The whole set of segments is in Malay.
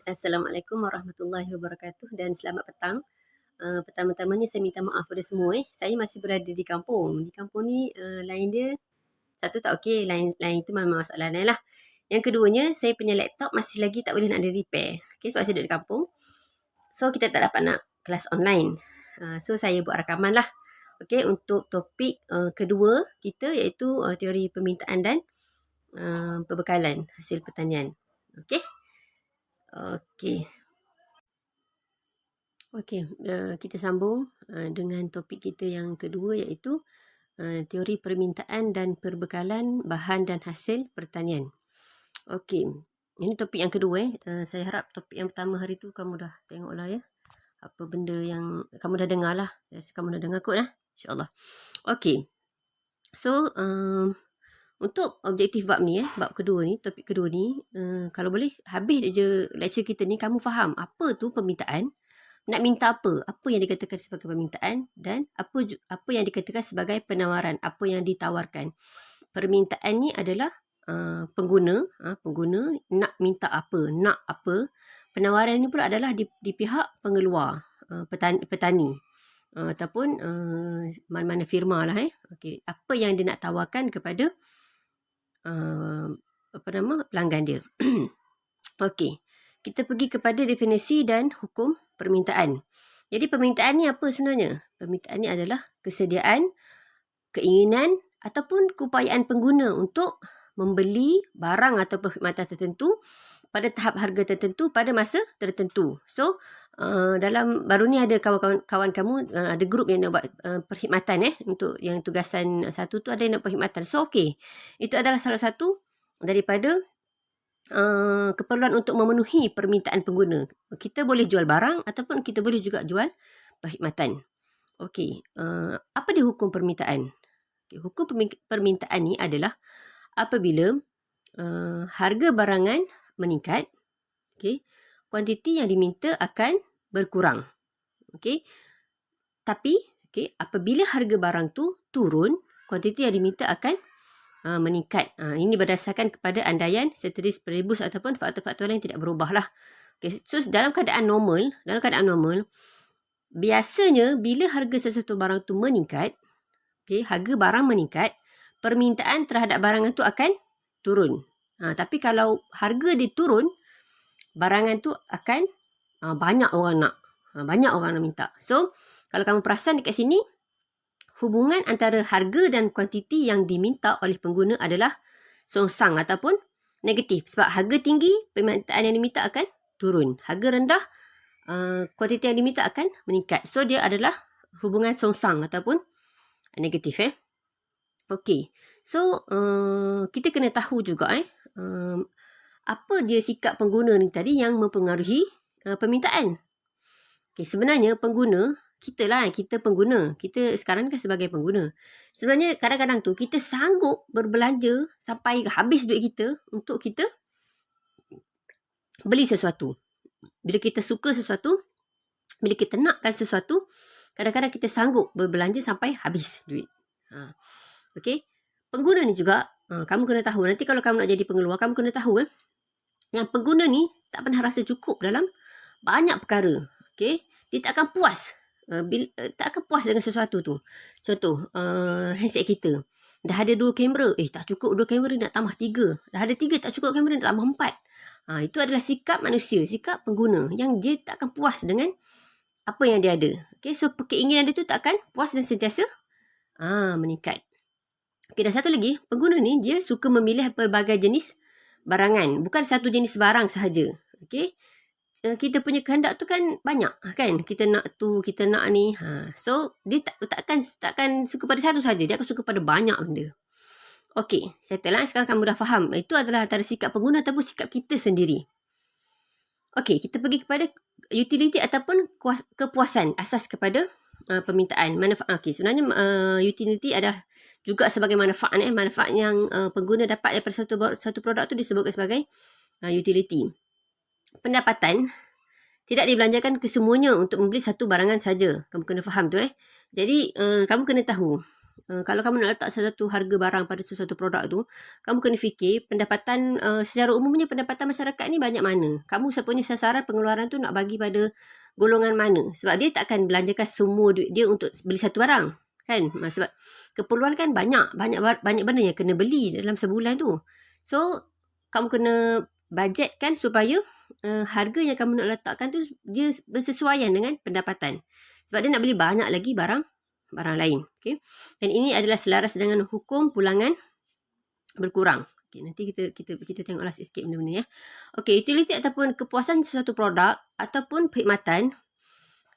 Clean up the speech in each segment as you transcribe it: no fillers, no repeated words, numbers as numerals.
Assalamualaikum warahmatullahi wabarakatuh dan selamat petang. Pertama-tamanya saya minta maaf pada semua. Saya masih berada di kampung. Di kampung ni line dia satu tak okey, line itu memang masalah lain lah. Yang keduanya, saya punya laptop masih lagi tak boleh nak di-repair. Okay, sebab saya duduk di kampung. So, kita tak dapat nak kelas online. So, saya buat rakaman lah. Okay, untuk topik kedua kita iaitu teori permintaan dan perbekalan hasil pertanian. Okay. Okey. Okey, kita sambung dengan topik kita yang kedua iaitu teori permintaan dan perbekalan bahan dan hasil pertanian. Okey, ini topik yang kedua. Saya harap topik yang pertama hari tu kamu dah tengok lah ya. Apa benda yang kamu dah dengar lah. Kamu dah dengar kot lah. InsyaAllah. Okey. So, untuk objektif bab ni, bab kedua ni, topik kedua ni, kalau boleh habis je lecture kita ni, kamu faham apa tu permintaan, nak minta apa yang dikatakan sebagai permintaan dan apa yang dikatakan sebagai penawaran, apa yang ditawarkan. Permintaan ni adalah pengguna nak minta apa, nak apa. Penawaran ni pula adalah di pihak pengeluar, petani. Ataupun mana-mana firma lah. Okay. Apa yang dia nak tawarkan kepada pelanggan dia. Okey. Kita pergi kepada definisi dan hukum permintaan. Jadi permintaan ni apa sebenarnya? Permintaan ni adalah kesediaan, keinginan ataupun keupayaan pengguna untuk membeli barang atau perkhidmatan tertentu pada tahap harga tertentu pada masa tertentu. So, dalam baru ni ada kawan-kawan kamu, ada grup yang nak buat perkhidmatan untuk yang tugasan satu tu ada yang nak perkhidmatan. So, okey. Itu adalah salah satu daripada keperluan untuk memenuhi permintaan pengguna. Kita boleh jual barang ataupun kita boleh juga jual perkhidmatan. Okey, apa dia hukum permintaan? Okay, hukum permintaan ni adalah apabila harga barangan meningkat, okey, kuantiti yang diminta akan berkurang. Okey. Tapi, okey, apabila harga barang tu turun, kuantiti yang diminta akan meningkat. Ini berdasarkan kepada andaian seteris paribus ataupun faktor-faktor lain tidak berubah lah. Okay, so dalam keadaan normal, biasanya bila harga sesuatu barang tu meningkat, okay, harga barang meningkat, permintaan terhadap barangan tu akan turun. Tapi kalau harga dia turun, barangan tu akan banyak orang nak. Banyak orang nak minta. So, kalau kamu perasan dekat sini, hubungan antara harga dan kuantiti yang diminta oleh pengguna adalah songsang ataupun negatif. Sebab harga tinggi, permintaan yang diminta akan turun. Harga rendah, kuantiti yang diminta akan meningkat. So, dia adalah hubungan songsang ataupun negatif. Okey. So, kita kena tahu juga apa dia sikap pengguna ni tadi yang mempengaruhi permintaan. Okey, sebenarnya pengguna, kita pengguna. Kita sekarang kan sebagai pengguna. Sebenarnya kadang-kadang tu kita sanggup berbelanja sampai habis duit kita untuk kita beli sesuatu. Bila kita suka sesuatu, bila kita nakkan sesuatu, kadang-kadang kita sanggup berbelanja sampai habis duit. Okey. Pengguna ni juga, kamu kena tahu, nanti kalau kamu nak jadi pengeluar, kamu kena tahu yang pengguna ni tak pernah rasa cukup dalam banyak perkara. Okey. Dia tak akan puas. Tak akan puas dengan sesuatu tu. Contoh, handset kita. Dah ada 2 kamera. Tak cukup 2 kamera, nak tambah 3. Dah ada 3, tak cukup kamera, nak tambah 4. Itu adalah sikap manusia, sikap pengguna. Yang dia tak akan puas dengan apa yang dia ada. Okay, so keinginan dia tu tak akan puas dan sentiasa meningkat. Okay, dan satu lagi, pengguna ni dia suka memilih pelbagai jenis barangan. Bukan satu jenis barang sahaja. Okay. Kita punya kehendak tu kan banyak kan, kita nak tu, kita nak ni, so dia takkan suka pada satu saja, dia akan suka pada banyak benda. Okey, settle lah. Sekarang kamu dah faham itu adalah antara sikap pengguna ataupun sikap kita sendiri. Okey, kita pergi kepada utility ataupun kepuasan asas kepada permintaan. Manfaat. Okey, sebenarnya utility adalah juga sebagai manfaat. Manfaat yang pengguna dapat daripada satu produk tu disebutkan sebagai utility. Pendapatan tidak dibelanjakan kesemuanya untuk membeli satu barangan saja. Kamu kena faham tu. Jadi, kamu kena tahu. kalau kamu nak letak sesuatu harga barang pada sesuatu produk tu, kamu kena fikir pendapatan, secara umumnya pendapatan masyarakat ni banyak mana. Kamu punya sasaran pengeluaran tu nak bagi pada golongan mana. Sebab dia takkan belanjakan semua duit dia untuk beli satu barang. Kan? Sebab keperluan kan banyak benda yang kena beli dalam sebulan tu. So, kamu kena budgetkan supaya harga yang kamu nak letakkan tu dia bersesuaian dengan pendapatan. Sebab dia nak beli banyak lagi barang lain. Okay? Dan ini adalah selaras dengan hukum pulangan berkurang. Okay, nanti kita tengoklah sikit benda-benda ya. Okay, utiliti ataupun kepuasan sesuatu produk ataupun perkhidmatan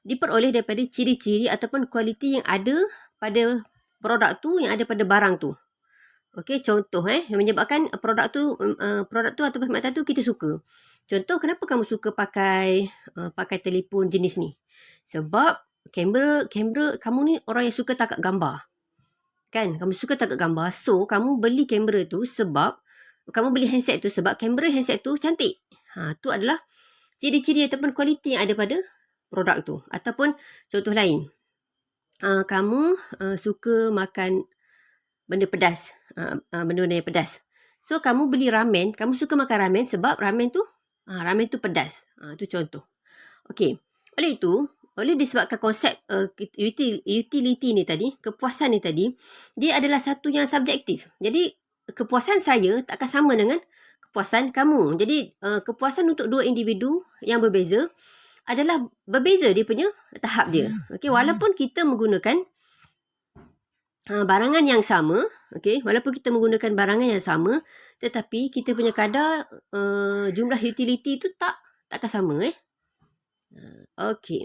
diperoleh daripada ciri-ciri ataupun kualiti yang ada pada produk tu, yang ada pada barang tu. Okey, contoh yang menyebabkan produk tu atau perkhidmatan tu kita suka. Contoh, kenapa kamu suka pakai telefon jenis ni? Sebab kamera kamu ni orang yang suka tangkap gambar. Kan? Kamu suka tangkap gambar. So, kamu beli kamera tu sebab kamu beli handset tu sebab kamera handset tu cantik. Tu adalah ciri-ciri ataupun kualiti yang ada pada produk tu. Ataupun contoh lain. Kamu suka makan benda pedas. Benda-benda yang pedas. So, kamu beli ramen. Kamu suka makan ramen sebab ramen tu pedas. Itu contoh. Okey. Oleh disebabkan konsep utility ni tadi, kepuasan ni tadi, dia adalah satu yang subjektif. Jadi, kepuasan saya tak akan sama dengan kepuasan kamu. Jadi, kepuasan untuk dua individu yang berbeza adalah berbeza dia punya tahap dia. Okey, walaupun kita menggunakan barangan yang sama, tetapi kita punya kadar jumlah utility tu tak akan sama. Okey.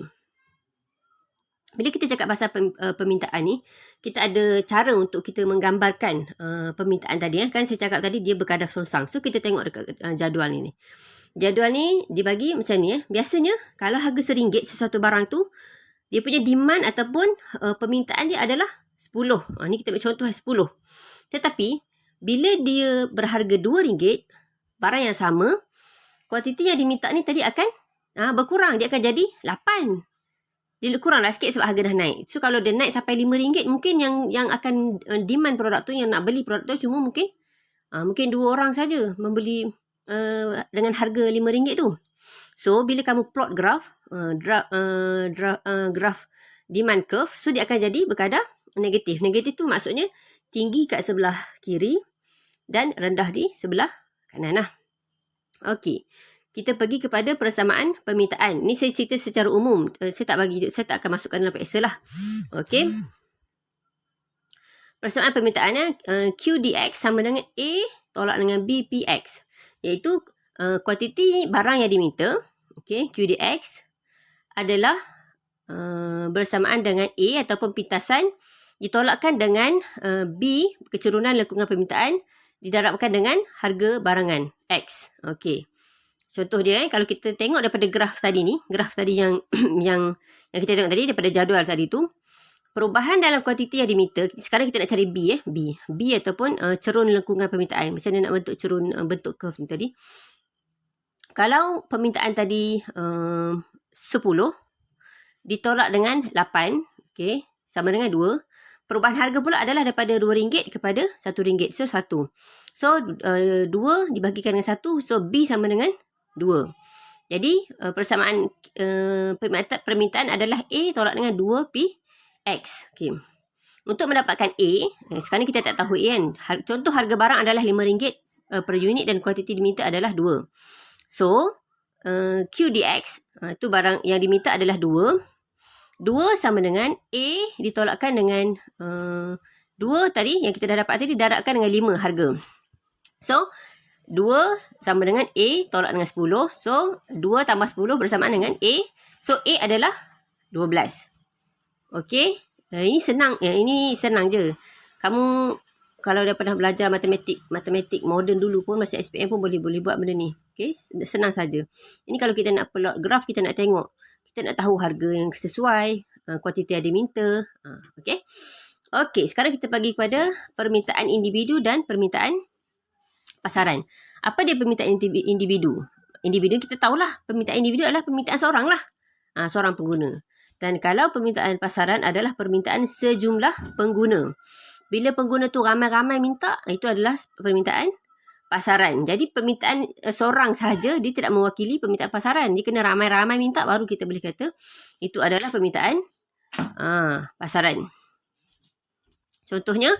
Bila kita cakap pasal permintaan ni, kita ada cara untuk kita menggambarkan permintaan tadi. Kan saya cakap tadi dia berkadar songsang. So, kita tengok dekat jadual ni. Jadual ni dibagi macam ni. Biasanya, kalau harga RM1 sesuatu barang tu, dia punya demand ataupun permintaan dia adalah 10. Ni kita ambil contoh 10. Tetapi, bila dia berharga RM2, barang yang sama, kuantiti yang diminta ni tadi akan berkurang. Dia akan jadi 8. Dia kuranglah sikit sebab harga dah naik. So, kalau dia naik sampai RM5, mungkin yang akan demand produk tu, yang nak beli produk tu cuma mungkin 2 orang saja membeli dengan harga RM5 tu. So, bila kamu plot graph demand curve, so dia akan jadi berkadar negatif. Negatif tu maksudnya tinggi kat sebelah kiri dan rendah di sebelah kanan lah. Okey. Kita pergi kepada persamaan permintaan. Ni saya cerita secara umum. Saya tak akan masukkan dalam Excel lah. Okey. Persamaan permintaannya QDX sama dengan A tolak dengan BPX. Iaitu kuantiti barang yang diminta. Okey, QDX adalah bersamaan dengan A ataupun pintasan ditolakkan dengan B, kecerunan lengkungan permintaan, didarabkan dengan harga barangan X. Okey. Contoh dia, kalau kita tengok daripada graf tadi yang yang kita tengok tadi daripada jadual tadi tu, perubahan dalam kuantiti yang diminta, sekarang kita nak cari B. B ataupun cerun lengkungan permintaan. Macam mana nak bentuk cerun bentuk curve ni tadi. Kalau permintaan tadi 10 ditolak dengan 8, okey, sama dengan 2. Perubahan harga pula adalah daripada RM2 kepada RM1. So, 1. So, 2 dibagikan dengan 1. So, B sama dengan 2. Jadi, persamaan permintaan adalah A tolak dengan 2PX. Okay. Untuk mendapatkan A, sekarang kita tak tahu A kan. Contoh harga barang adalah RM5 per unit dan kuantiti diminta adalah 2. So, QDX, itu barang yang diminta adalah 2. 2 sama dengan A ditolakkan dengan 2 tadi, yang kita dah dapat tadi, darabkan dengan 5 harga. So, 2 sama dengan A tolak dengan 10. So, 2 tambah 10 bersamaan dengan A. So, A adalah 12. Okey. Ini senang je. Kamu kalau dah pernah belajar matematik moden dulu pun, masa SPM pun boleh buat benda ni. Okey, senang saja. Ini kalau kita nak plot graf, kita nak tengok. Kita nak tahu harga yang sesuai, kuantiti yang diminta. Okey. Okey, sekarang kita pergi kepada permintaan individu dan permintaan pasaran. Apa dia permintaan individu? Individu kita tahulah, permintaan individu adalah permintaan seorang lah. Seorang pengguna. Dan kalau permintaan pasaran adalah permintaan sejumlah pengguna. Bila pengguna tu ramai-ramai minta, itu adalah permintaan pasaran. Jadi permintaan seorang sahaja dia tidak mewakili permintaan pasaran. Dia kena ramai-ramai minta baru kita boleh kata itu adalah permintaan pasaran. Contohnya,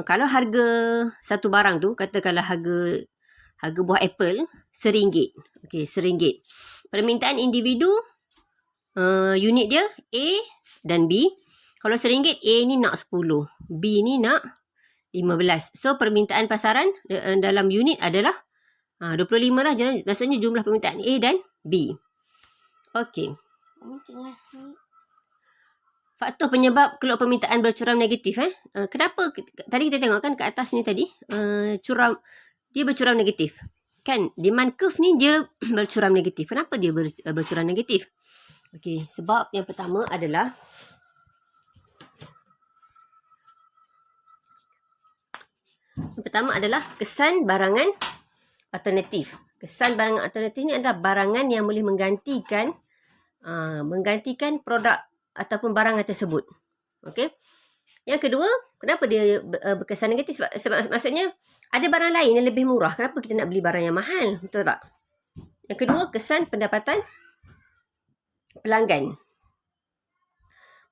kalau harga satu barang tu, katakanlah harga buah apple RM1. Okey, RM1. Permintaan individu unit dia A dan B. Kalau RM1, A ni nak 10, B ni nak 15. So permintaan pasaran dalam unit adalah 25 lah. Maksudnya jumlah permintaan A dan B. Okey. Faktor penyebab keluar permintaan bercuram negatif. Kenapa? Tadi kita tengok kan kat atas ni tadi. Dia bercuram negatif. Kan? Demand curve ni dia bercuram negatif. Kenapa dia bercuram negatif? Okey. Sebab yang pertama adalah kesan barangan alternatif. Kesan barangan alternatif ni adalah barangan yang boleh menggantikan produk ataupun barangan tersebut. Okey. Yang kedua, kenapa dia berkesan negatif? Sebab maksudnya ada barang lain yang lebih murah. Kenapa kita nak beli barang yang mahal? Betul tak? Yang kedua, kesan pendapatan pelanggan.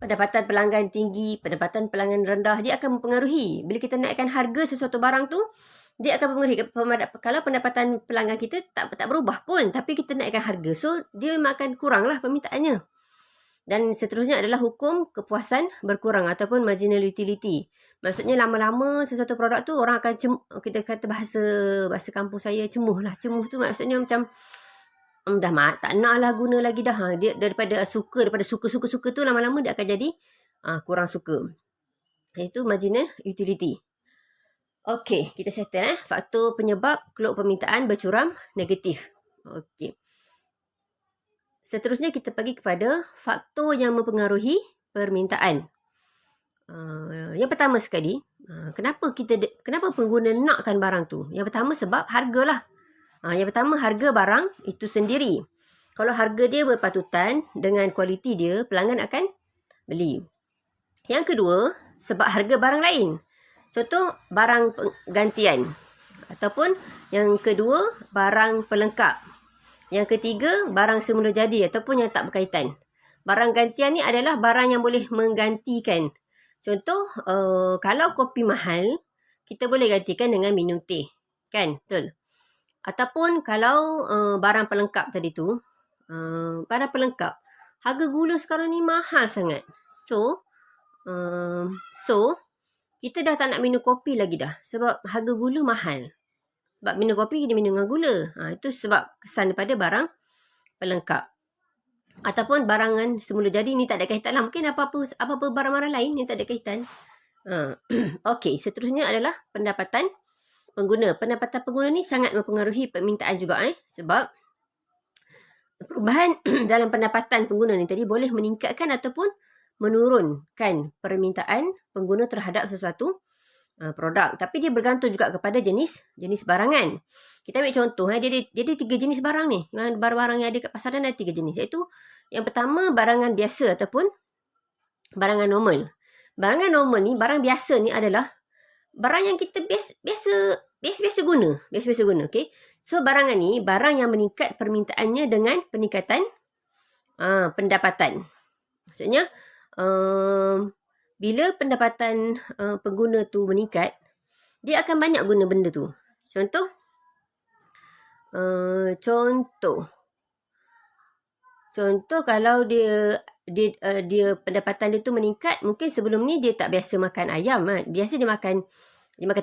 Pendapatan pelanggan tinggi, pendapatan pelanggan rendah, dia akan mempengaruhi. Bila kita naikkan harga sesuatu barang tu, dia akan mempengaruhi. Kalau pendapatan pelanggan kita tak berubah pun, tapi kita naikkan harga, so dia memang akan kuranglah permintaannya. Dan seterusnya adalah hukum kepuasan berkurang ataupun marginal utility. Maksudnya lama-lama sesuatu produk tu orang akan kita kata bahasa kampung saya cemuh lah. Cemuh tu maksudnya macam dah tak nak lah guna lagi dah. Dia daripada suka tu lama-lama dia akan jadi kurang suka. Itu marginal utility. Okey, kita settle faktor penyebab keluar permintaan bercuram negatif. Okey. Seterusnya kita pergi kepada faktor yang mempengaruhi permintaan. Yang pertama sekali, kenapa pengguna nakkan barang tu? Yang pertama sebab hargalah. Yang pertama harga barang itu sendiri. Kalau harga dia berpatutan dengan kualiti dia, pelanggan akan beli. Yang kedua, sebab harga barang lain. Contoh, barang gantian. Ataupun yang kedua, barang pelengkap. Yang ketiga, barang semula jadi ataupun yang tak berkaitan. Barang gantian ni adalah barang yang boleh menggantikan. Contoh, kalau kopi mahal, kita boleh gantikan dengan minum teh. Kan? Betul? Ataupun kalau barang pelengkap tadi tu, barang pelengkap, harga gula sekarang ni mahal sangat. So kita dah tak nak minum kopi lagi dah. Sebab harga gula mahal. Sebab minum kopi, kita minum dengan gula. Itu sebab kesan daripada barang pelengkap. Ataupun barangan semula jadi ni tak ada kaitan lah. Mungkin apa-apa barang-barang lain yang tak ada kaitan. Okey, seterusnya adalah pendapatan pengguna. Pendapatan pengguna ni sangat mempengaruhi permintaan juga. Sebab perubahan dalam pendapatan pengguna ni tadi boleh meningkatkan ataupun menurunkan permintaan pengguna terhadap sesuatu produk. Tapi dia bergantung juga kepada jenis barangan. Kita ambil contoh, dia ada 3 jenis barang ni. Barang-barang yang ada kat pasaran ada 3 jenis. Iaitu yang pertama barangan biasa ataupun barangan normal. Barangan normal ni, barang biasa ni adalah barang yang kita biasa guna. Biasa guna, okey. So barangan ni barang yang meningkat permintaannya dengan peningkatan pendapatan. Maksudnya bila pendapatan pengguna tu meningkat, dia akan banyak guna benda tu. Contoh kalau dia pendapatan dia tu meningkat, mungkin sebelum ni dia tak biasa makan ayam. Biasa dia makan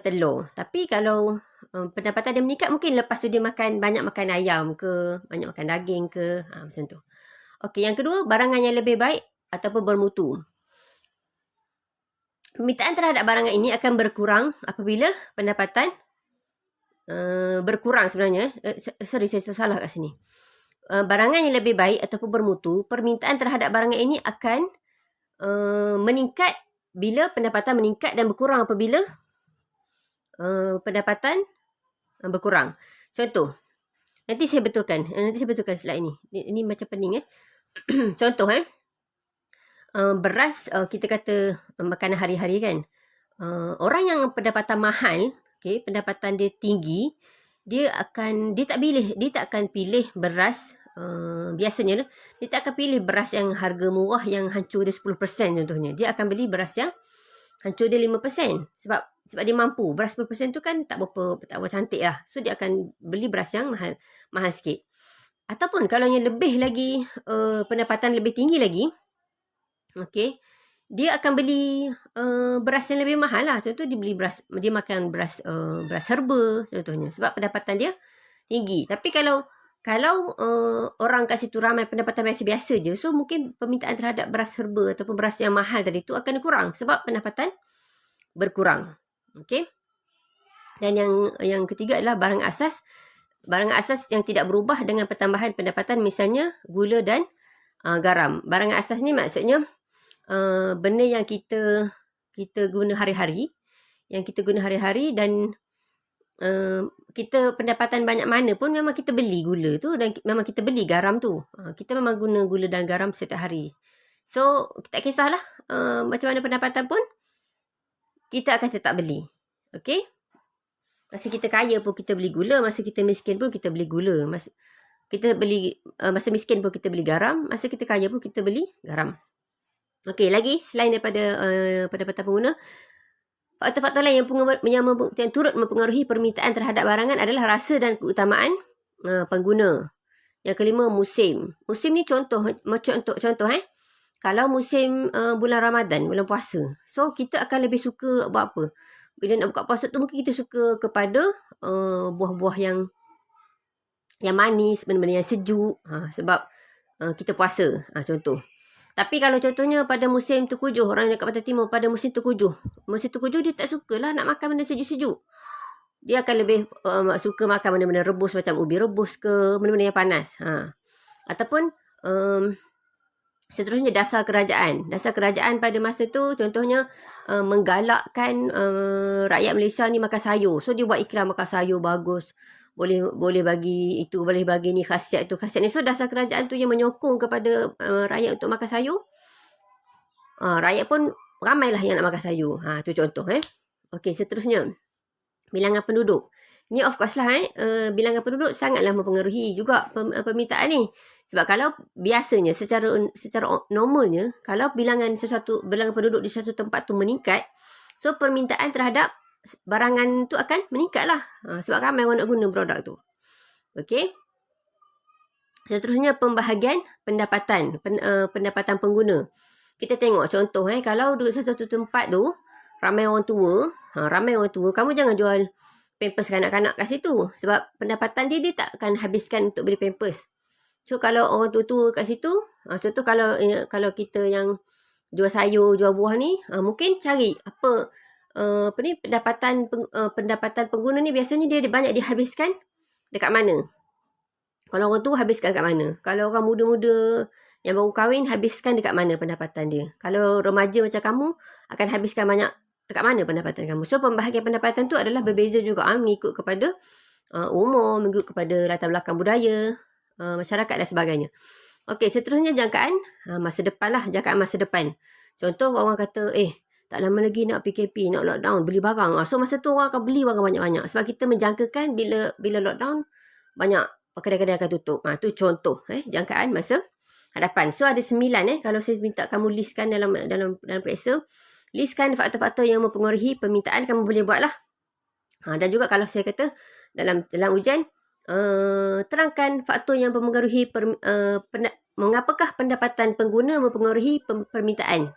telur. Tapi kalau pendapatan dia meningkat, mungkin lepas tu dia banyak makan ayam ke, banyak makan daging ke, macam tu. Okey, yang kedua, barangan yang lebih baik ataupun bermutu. Permintaan terhadap barangan ini akan berkurang apabila pendapatan berkurang sebenarnya. Saya tersalah kat sini. Barangan yang lebih baik ataupun bermutu, permintaan terhadap barangan ini akan meningkat bila pendapatan meningkat dan berkurang apabila pendapatan berkurang. Contoh, nanti saya betulkan slide ini. Ini macam pening. Contoh, beras, kita kata makanan hari-hari kan. Orang yang pendapatan mahal, pendapatan dia tinggi, dia tak akan pilih beras, biasanya dia tak akan pilih beras yang harga murah yang hancur dia 10% contohnya. Dia akan beli beras yang hancur dia 5%. Sebab dia mampu. Beras 10% tu kan tak berapa cantik lah. So dia akan beli beras yang mahal sikit. Ataupun kalau yang lebih lagi, pendapatan lebih tinggi lagi, dia akan beli beras yang lebih mahal lah. Contoh dia makan beras herba contohnya. Sebab pendapatan dia tinggi. Tapi kalau orang kat situ ramai pendapatan biasa-biasa je, so mungkin permintaan terhadap beras herba ataupun beras yang mahal tadi tu akan kurang sebab pendapatan berkurang. Okey. Dan yang ketiga adalah barang asas. Barang asas yang tidak berubah dengan pertambahan pendapatan, misalnya gula dan garam. Barang asas ni maksudnya benda yang kita guna hari-hari, dan kita pendapatan banyak mana pun memang kita beli gula tu dan memang kita beli garam tu. Kita memang guna gula dan garam setiap hari. So, tak kisahlah macam mana pendapatan pun, kita akan tetap beli. Okey? Masa kita kaya pun kita beli gula, masa kita miskin pun kita beli gula. Masa miskin pun kita beli garam, masa kita kaya pun kita beli garam. Okey, lagi selain daripada pendapatan pengguna, faktor-faktor lain yang turut mempengaruhi permintaan terhadap barangan adalah rasa dan keutamaan pengguna. Yang kelima, musim. Musim ni contoh. Kalau musim bulan Ramadan, bulan puasa, so kita akan lebih suka buat apa? Bila nak buka puasa tu mungkin kita suka kepada buah-buah yang manis, benda-benda yang sejuk, sebab kita puasa, contoh. Tapi kalau contohnya pada musim Tengkujuh, orang dekat Pantai Timur pada musim Tengkujuh dia tak sukalah nak makan benda sejuk-sejuk. Dia akan lebih suka makan benda-benda rebus macam ubi rebus ke, benda-benda yang panas. Ataupun seterusnya dasar kerajaan. Dasar kerajaan pada masa tu contohnya menggalakkan rakyat Malaysia ni makan sayur. So dia buat iklan makan sayur bagus. Boleh bagi itu, boleh bagi ni khasiat tu, khasiat ni. So dasar kerajaan tu yang menyokong kepada rakyat untuk makan sayur. Rakyat pun ramailah yang nak makan sayur. Tu contoh. Okey, seterusnya bilangan penduduk. Ni of course lah bilangan penduduk sangatlah mempengaruhi juga permintaan ni. Sebab kalau biasanya secara normalnya, kalau bilangan penduduk di satu tempat tu meningkat, so permintaan terhadap barangan tu akan meningkat lah. Sebab ramai orang nak guna produk tu. Okey. Seterusnya pembahagian pendapatan. Pendapatan pengguna. Kita tengok contoh kalau duduk satu tempat tu, ramai orang tua, kamu jangan jual pampers kanak-kanak kat situ. Sebab pendapatan dia tak akan habiskan untuk beli pampers. So kalau orang tua-tua kat situ, contoh kalau kita yang jual sayur, jual buah ni, mungkin cari pendapatan pengguna ni biasanya dia banyak dihabiskan dekat mana? Kalau orang tua habiskan dekat mana? Kalau orang muda-muda yang baru kahwin habiskan dekat mana pendapatan dia? Kalau remaja macam kamu akan habiskan banyak dekat mana pendapatan kamu? So pembahagian pendapatan tu adalah berbeza juga mengikut kepada umur, mengikut kepada latar belakang budaya, masyarakat dan sebagainya. Okey, seterusnya jangkaan masa depan lah. Jangkaan masa depan. Contoh orang kata, tak lama lagi nak PKP, nak lockdown, beli barang. So masa tu orang akan beli barang banyak-banyak. Sebab kita menjangkakan bila lockdown, banyak kedai-kedai akan tutup. Tu contoh jangkaan masa hadapan. So ada 9 kalau saya minta kamu listkan dalam periksa, listkan faktor-faktor yang mempengaruhi permintaan, kamu boleh buat lah. Dan juga kalau saya kata dalam ujian, terangkan faktor yang mempengaruhi mengapakah pendapatan pengguna mempengaruhi permintaan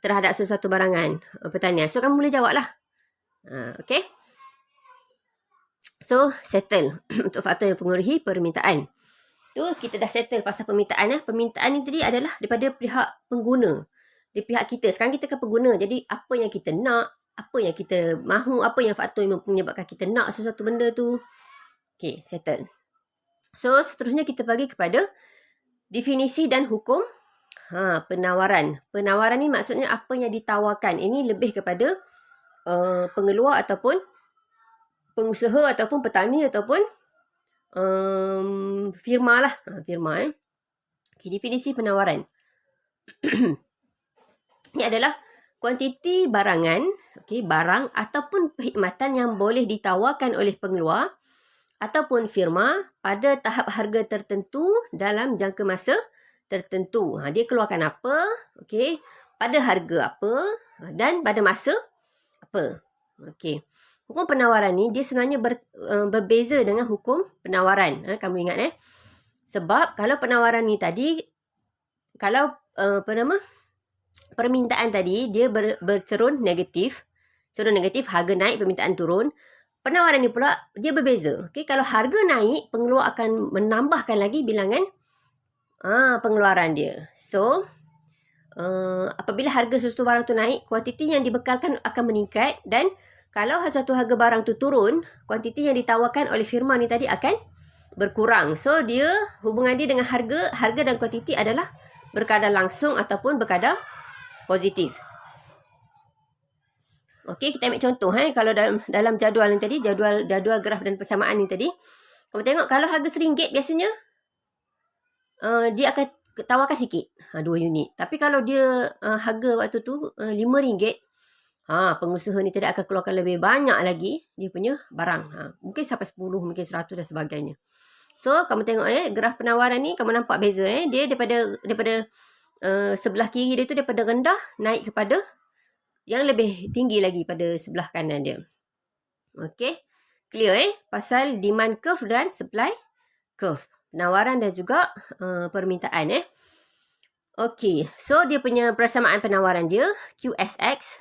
terhadap sesuatu barangan pertanian. So kamu boleh jawab lah. Okay. So settle untuk faktor yang mempengaruhi permintaan. Tu kita dah settle pasal permintaan. Permintaan ni tadi adalah daripada pihak pengguna, di pihak kita. Sekarang kita kan pengguna. Jadi apa yang kita nak, apa yang kita mahu, apa yang faktor yang menyebabkan kita nak sesuatu benda tu. Okay, settle. So seterusnya kita bagi kepada definisi dan hukum penawaran. Penawaran ni maksudnya apa yang ditawarkan. Ini lebih kepada pengeluar ataupun pengusaha ataupun petani ataupun firma lah. Firma. Okay, definisi penawaran. Ini adalah kuantiti barangan, barang ataupun perkhidmatan yang boleh ditawarkan oleh pengeluar ataupun firma pada tahap harga tertentu dalam jangka masa tertentu. Dia keluarkan apa, pada harga apa dan pada masa apa. Hukum penawaran ni dia sebenarnya berbeza dengan hukum penawaran. Kamu ingat sebab kalau penawaran ni tadi, kalau permintaan tadi dia bercerun negatif, harga naik, permintaan turun. Penawaran ni pula dia berbeza. Kalau harga naik, pengeluar akan menambahkan lagi bilangan pengeluaran dia. So, apabila harga sesuatu barang tu naik, kuantiti yang dibekalkan akan meningkat, dan kalau satu harga barang tu turun, kuantiti yang ditawarkan oleh firma ni tadi akan berkurang. So, dia hubungan dia dengan harga dan kuantiti adalah berkadar langsung ataupun berkadar positif. Kita ambil contoh. Kalau dalam jadual ni tadi, jadual graf dan persamaan ni tadi, kamu tengok kalau harga RM1 biasanya, dia akan tawarkan sikit, 2 unit. Tapi kalau dia harga waktu tu RM5, pengusaha ni tadi akan keluarkan lebih banyak lagi dia punya barang. Mungkin sampai 10, mungkin 100 dan sebagainya. So, kamu tengok graf penawaran ni, kamu nampak beza. Dia daripada sebelah kiri dia tu, daripada rendah naik kepada yang lebih tinggi lagi pada sebelah kanan dia. Clear pasal demand curve dan supply curve. Penawaran dan juga permintaan. So dia punya persamaan penawaran dia, QSX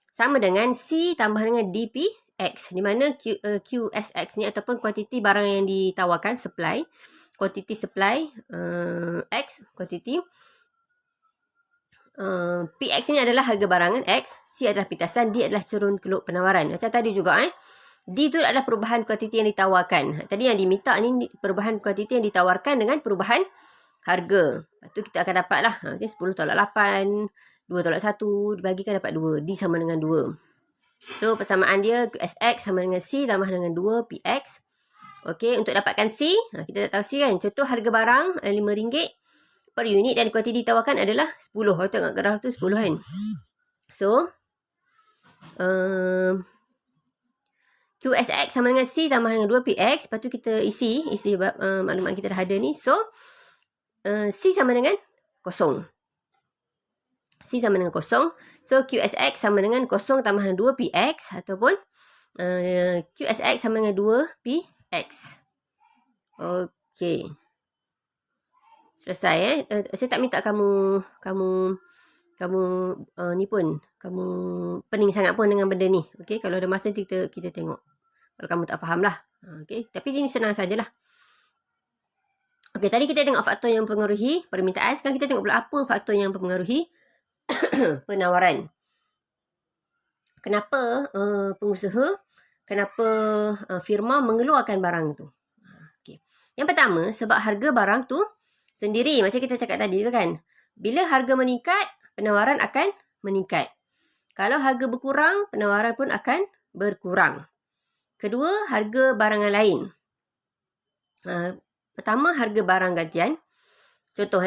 sama dengan C tambah dengan DPX, di mana QSX ni ataupun kuantiti barang yang ditawarkan, supply, kuantiti supply, X, kuantiti PX ni adalah harga barangan X, C adalah pitasan, D adalah cerun keluk penawaran. Macam tadi juga D tu adalah perubahan kuantiti yang ditawarkan. Tadi yang diminta ni perubahan kuantiti yang ditawarkan dengan perubahan harga. Lepas tu kita akan dapat lah 10 tolak 8, 2 tolak 1, dibagikan dapat 2. D sama dengan 2. So persamaan dia QSX sama dengan C tambah dengan 2 PX. Untuk dapatkan C, kita tak tahu C kan. Contoh harga barang RM5 per unit dan kuantiti ditawarkan adalah 10. Kalau tengok graf tu 10 kan. So, QSX sama dengan C tambah dengan 2PX. Lepas tu kita isi maklumat kita dah ada ni. So, C sama dengan 0. C sama dengan 0. So, QSX sama dengan 0 tambah dengan 2PX ataupun QSX sama dengan 2PX. Selesai saya tak minta kamu ni pun, kamu pening sangat pun dengan benda ni. Kalau ada masa kita tengok. Kalau kamu tak faham lah. Tapi ini senang sajalah. Tadi kita tengok faktor yang mempengaruhi permintaan. Sekarang kita tengok pula apa faktor yang mempengaruhi penawaran. Kenapa pengusaha, kenapa firma mengeluarkan barang tu? Yang pertama, sebab harga barang tu sendiri, macam kita cakap tadi tu kan. Bila harga meningkat, penawaran akan meningkat. Kalau harga berkurang, penawaran pun akan berkurang. Kedua, harga barangan lain. Pertama, harga barang gantian. Contoh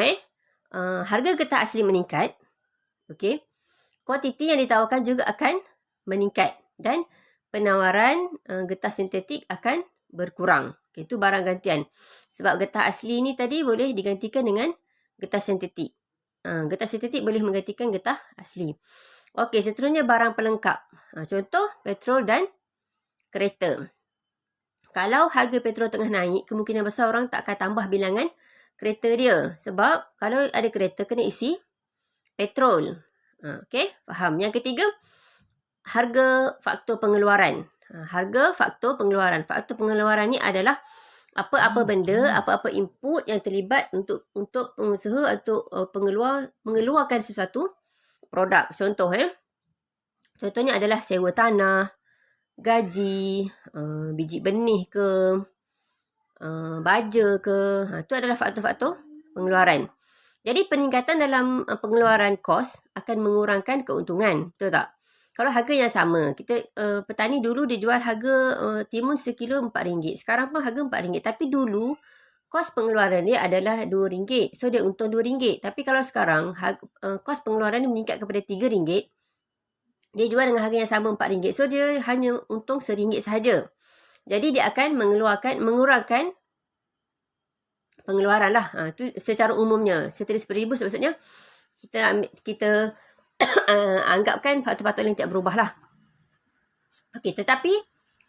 harga getah asli meningkat. Kuantiti yang ditawarkan juga akan meningkat. Dan penawaran getah sintetik akan berkurang. Itu barang gantian. Sebab getah asli ni tadi boleh digantikan dengan getah sintetik. Getah sintetik boleh menggantikan getah asli. Seterusnya barang pelengkap. Contoh petrol dan kereta. Kalau harga petrol tengah naik, kemungkinan besar orang tak akan tambah bilangan kereta dia. Sebab kalau ada kereta, kena isi petrol. Faham? Yang ketiga, harga faktor pengeluaran. Harga faktor pengeluaran. Faktor pengeluaran ni adalah apa-apa benda, apa-apa input yang terlibat untuk pengusaha atau pengeluar mengeluarkan sesuatu produk. Contoh contohnya adalah sewa tanah, gaji, biji benih ke, baja ke. Itu adalah faktor-faktor pengeluaran. Jadi peningkatan dalam pengeluaran kos akan mengurangkan keuntungan. Betul tak? Kalau harga yang sama, kita petani dulu dia jual harga timun sekilo RM4. Sekarang pun harga RM4. Tapi dulu kos pengeluaran dia adalah RM2. So, dia untung RM2. Tapi kalau sekarang, kos pengeluaran dia meningkat kepada RM3. Dia jual dengan harga yang sama RM4. So, dia hanya untung RM1 sahaja. Jadi, dia akan mengurangkan pengeluaran lah. Itu secara umumnya. Setelah RM10,000 maksudnya, kita anggapkan faktor-faktor yang tidak berubah lah. Okey, tetapi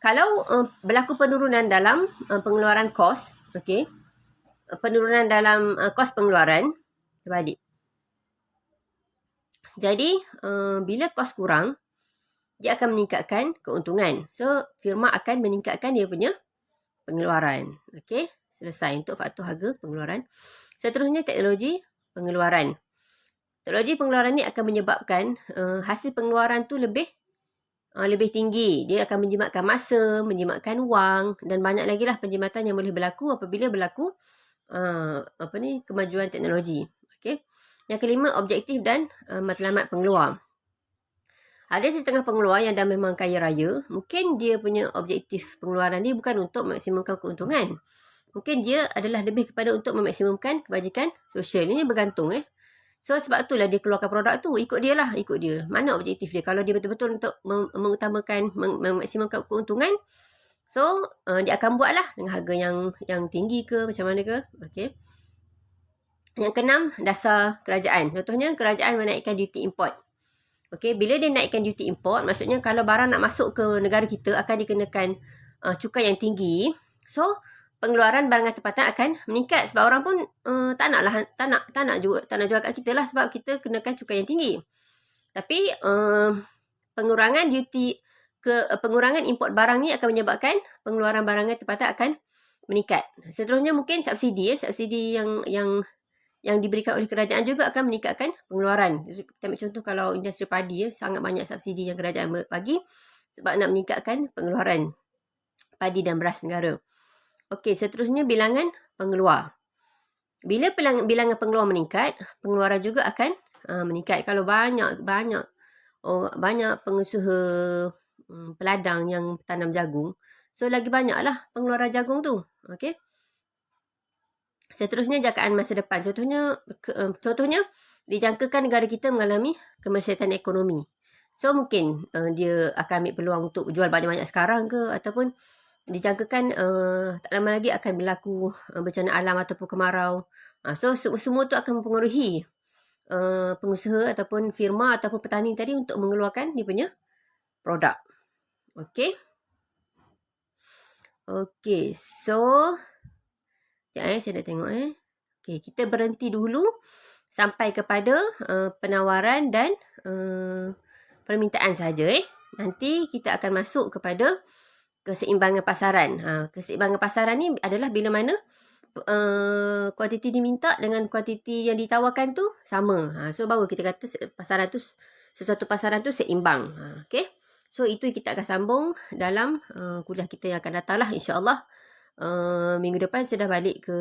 kalau berlaku penurunan dalam pengeluaran kos, okey, penurunan dalam kos pengeluaran, terbalik. Jadi, bila kos kurang, dia akan meningkatkan keuntungan. So, firma akan meningkatkan dia punya pengeluaran. Okey, selesai untuk faktor harga pengeluaran. Seterusnya, teknologi pengeluaran. Teknologi pengeluaran ni akan menyebabkan hasil pengeluaran tu lebih tinggi. Dia akan menjimatkan masa, menjimatkan wang dan banyak lagi lah penjimatan yang boleh berlaku apabila berlaku kemajuan teknologi. Okay. Yang kelima, objektif dan matlamat pengeluar. Ada setengah pengeluar yang dah memang kaya raya, mungkin dia punya objektif pengeluaran ni bukan untuk memaksimumkan keuntungan. Mungkin dia adalah lebih kepada untuk memaksimumkan kebajikan sosial. Ini bergantung So, sebab itulah dia keluarkan produk tu. Ikut dia. Mana objektif dia? Kalau dia betul-betul untuk mengutamakan, memaksimumkan keuntungan, so, dia akan buat lah dengan harga yang tinggi ke, macam mana ke. Okay. Yang keenam, dasar kerajaan. Contohnya, kerajaan menaikkan duty import. Okay, bila dia naikkan duty import, maksudnya kalau barang nak masuk ke negara kita, akan dikenakan cukai yang tinggi. So, pengeluaran barangan tempatan akan meningkat sebab orang pun tak nak jual kat kita lah sebab kita kenakan cukai yang tinggi. Tapi pengurangan import barang ni akan menyebabkan pengeluaran barangan tempatan akan meningkat. Seterusnya mungkin subsidi yang diberikan oleh kerajaan juga akan meningkatkan pengeluaran. Kita ambil contoh kalau industri padi, sangat banyak subsidi yang kerajaan bagi sebab nak meningkatkan pengeluaran padi dan beras negara. Okey, seterusnya bilangan pengeluar. Bila bilangan pengeluar meningkat, pengeluaran juga akan meningkat. Kalau banyak pengusaha peladang yang tanam jagung, so lagi banyaklah pengeluaran jagung tu. Okey. Seterusnya jangkaan masa depan. Contohnya dijangkakan negara kita mengalami kemersiatan ekonomi. So mungkin dia akan ambil peluang untuk jual banyak-banyak sekarang ke, ataupun dijangkakan tak lama lagi akan berlaku bencana alam ataupun kemarau. So semua tu akan mempengaruhi pengusaha ataupun firma ataupun petani tadi untuk mengeluarkan dia punya produk. Okey. Okey, so sekejap saya dah tengok Okey, kita berhenti dulu sampai kepada penawaran dan permintaan saja. Nanti kita akan masuk kepada keseimbangan pasaran. Keseimbangan pasaran ni adalah bila mana kuantiti diminta dengan kuantiti yang ditawarkan tu sama. So baru kita kata sesuatu pasaran tu seimbang. Okay. So itu kita akan sambung dalam kuliah kita yang akan datang lah, insya-Allah. Minggu depan saya dah balik ke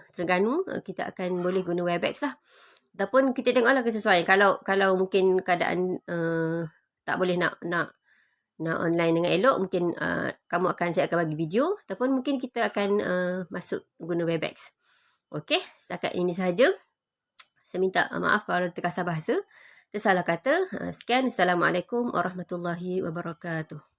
Terengganu, kita akan boleh guna Webex lah. Ataupun kita tengoklah kesesuaian. Kalau mungkin keadaan tak boleh nak online dengan elok, mungkin saya akan bagi video, ataupun mungkin kita akan masuk guna Webex. Okey, setakat ini sahaja. Saya minta maaf kalau terkasar bahasa, tersalah kata. Sekian, Assalamualaikum warahmatullahi wabarakatuh.